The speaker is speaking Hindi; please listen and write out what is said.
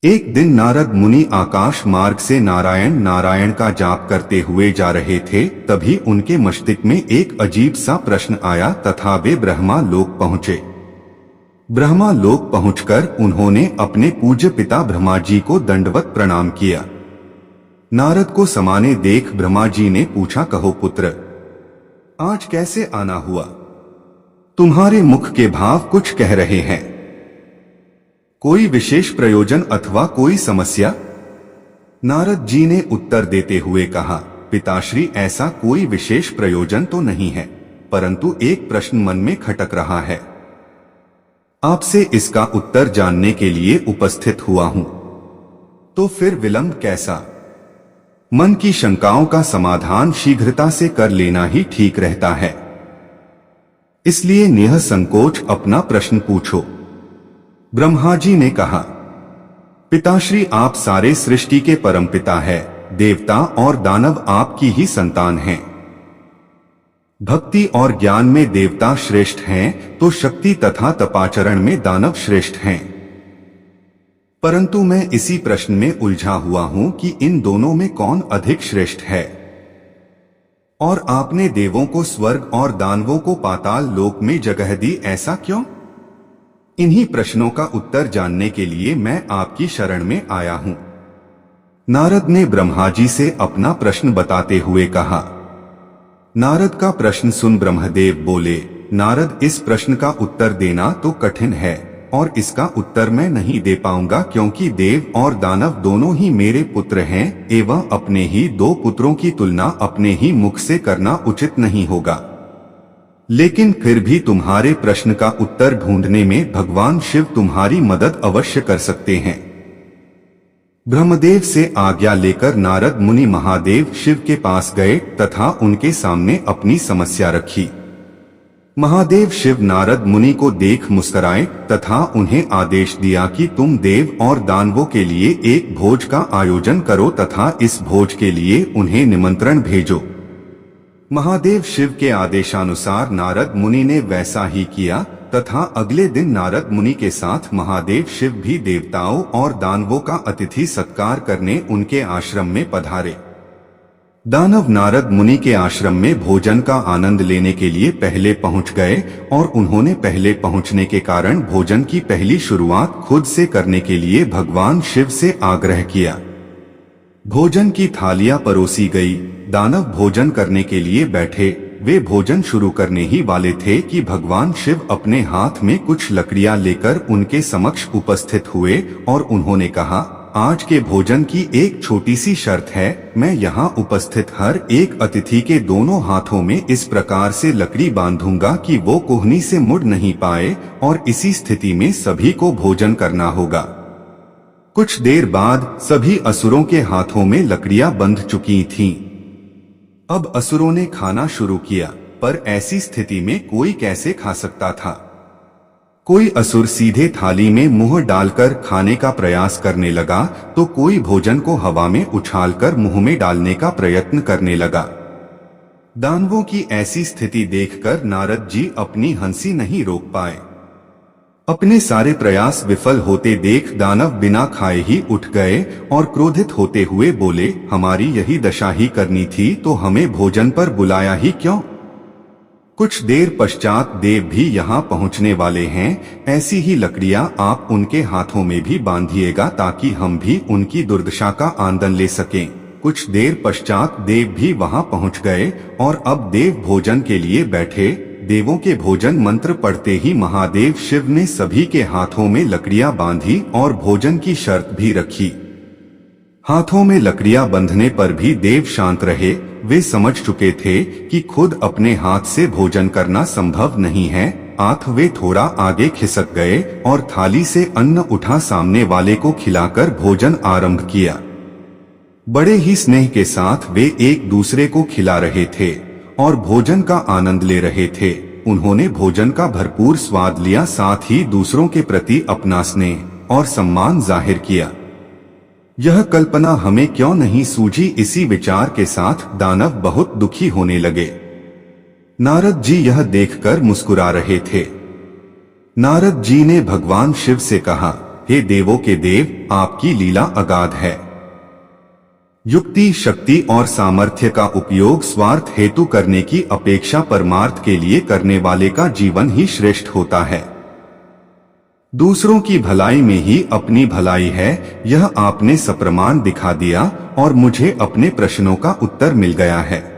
एक दिन नारद मुनि आकाश मार्ग से नारायण नारायण का जाप करते हुए जा रहे थे। तभी उनके मस्तिष्क में एक अजीब सा प्रश्न आया तथा वे ब्रह्मा लोक पहुँचे। ब्रह्मा लोक पहुंचकर उन्होंने अपने पूज्य पिता ब्रह्मा जी को दंडवत प्रणाम किया। नारद को समाने देख ब्रह्मा जी ने पूछा, कहो पुत्र, आज कैसे आना हुआ? तुम्हारे मुख के भाव कुछ कह रहे हैं। कोई विशेष प्रयोजन अथवा कोई समस्या? नारद जी ने उत्तर देते हुए कहा, पिताश्री, ऐसा कोई विशेष प्रयोजन तो नहीं है, परंतु एक प्रश्न मन में खटक रहा है। आपसे इसका उत्तर जानने के लिए उपस्थित हुआ हूं। तो फिर विलंब कैसा? मन की शंकाओं का समाधान शीघ्रता से कर लेना ही ठीक रहता है। इसलिए निःसंकोच अपना प्रश्न पूछो। ब्रह्मा जी ने कहा, पिताश्री, आप सारे सृष्टि के परमपिता है। देवता और दानव आपकी ही संतान हैं। भक्ति और ज्ञान में देवता श्रेष्ठ हैं, तो शक्ति तथा तपाचरण में दानव श्रेष्ठ हैं। परंतु मैं इसी प्रश्न में उलझा हुआ हूं कि इन दोनों में कौन अधिक श्रेष्ठ है। और आपने देवों को स्वर्ग और दानवों को पाताल लोक में जगह दी, ऐसा क्यों? इन्हीं प्रश्नों का उत्तर जानने के लिए मैं आपकी शरण में आया हूं। नारद ने ब्रह्मा जी से अपना प्रश्न बताते हुए कहा। नारद का प्रश्न सुन ब्रह्मदेव बोले, नारद, इस प्रश्न का उत्तर देना तो कठिन है और इसका उत्तर मैं नहीं दे पाऊंगा, क्योंकि देव और दानव दोनों ही मेरे पुत्र हैं एवं अपने ही दो पुत्रों की तुलना अपने ही मुख से करना उचित नहीं होगा। लेकिन फिर भी तुम्हारे प्रश्न का उत्तर ढूंढने में भगवान शिव तुम्हारी मदद अवश्य कर सकते हैं। ब्रह्मदेव से आज्ञा लेकर नारद मुनि महादेव शिव के पास गए तथा उनके सामने अपनी समस्या रखी। महादेव शिव नारद मुनि को देख मुस्कुराए तथा उन्हें आदेश दिया कि तुम देव और दानवों के लिए एक भोज का आयोजन करो तथा इस भोज के लिए उन्हें निमंत्रण भेजो। महादेव शिव के आदेशानुसार नारद मुनि ने वैसा ही किया तथा अगले दिन नारद मुनि के साथ महादेव शिव भी देवताओं और दानवों का अतिथि सत्कार करने उनके आश्रम में पधारे। दानव नारद मुनि के आश्रम में भोजन का आनंद लेने के लिए पहले पहुंच गए और उन्होंने पहले पहुंचने के कारण भोजन की पहली शुरुआत खुद से करने के लिए भगवान शिव से आग्रह किया। भोजन की थालियां परोसी गई। दानव भोजन करने के लिए बैठे। वे भोजन शुरू करने ही वाले थे कि भगवान शिव अपने हाथ में कुछ लकड़ियां लेकर उनके समक्ष उपस्थित हुए और उन्होंने कहा, आज के भोजन की एक छोटी सी शर्त है। मैं यहाँ उपस्थित हर एक अतिथि के दोनों हाथों में इस प्रकार से लकड़ी बांधूंगा कि वो कोहनी से मुड़ नहीं पाए और इसी स्थिति में सभी को भोजन करना होगा। कुछ देर बाद सभी असुरों के हाथों में लकड़ियां बंध चुकी थीं। अब असुरों ने खाना शुरू किया, पर ऐसी स्थिति में कोई कैसे खा सकता था। कोई असुर सीधे थाली में मुंह डालकर खाने का प्रयास करने लगा तो कोई भोजन को हवा में उछालकर मुंह में डालने का प्रयत्न करने लगा। दानवों की ऐसी स्थिति देखकर नारद जी अपनी हंसी नहीं रोक पाए। अपने सारे प्रयास विफल होते देख दानव बिना खाए ही उठ गए और क्रोधित होते हुए बोले, हमारी यही दशा ही करनी थी तो हमें भोजन पर बुलाया ही क्यों? कुछ देर पश्चात देव भी यहाँ पहुँचने वाले हैं। ऐसी ही लकड़ियाँ आप उनके हाथों में भी बांधिएगा ताकि हम भी उनकी दुर्दशा का आनंद ले सकें। कुछ देर पश्चात देव भी वहाँ पहुँच गए और अब देव भोजन के लिए बैठे। देवों के भोजन मंत्र पढ़ते ही महादेव शिव ने सभी के हाथों में लकड़ियां बांधी और भोजन की शर्त भी रखी। हाथों में लकड़ियां बंधने पर भी देव शांत रहे। वे समझ चुके थे कि खुद अपने हाथ से भोजन करना संभव नहीं है। वे थोड़ा आगे खिसक गए और थाली से अन्न उठा सामने वाले को खिलाकर भोजन आरंभ किया। बड़े ही स्नेह के साथ वे एक दूसरे को खिला रहे थे और भोजन का आनंद ले रहे थे। उन्होंने भोजन का भरपूर स्वाद लिया, साथ ही दूसरों के प्रति अपना स्नेह और सम्मान जाहिर किया। यह कल्पना हमें क्यों नहीं सूझी, इसी विचार के साथ दानव बहुत दुखी होने लगे। नारद जी यह देखकर मुस्कुरा रहे थे। नारद जी ने भगवान शिव से कहा, हे देवों के देव, आपकी लीला अगाध है। युक्ति, शक्ति और सामर्थ्य का उपयोग स्वार्थ हेतु करने की अपेक्षा परमार्थ के लिए करने वाले का जीवन ही श्रेष्ठ होता है। दूसरों की भलाई में ही अपनी भलाई है, यह आपने सप्रमाण दिखा दिया और मुझे अपने प्रश्नों का उत्तर मिल गया है।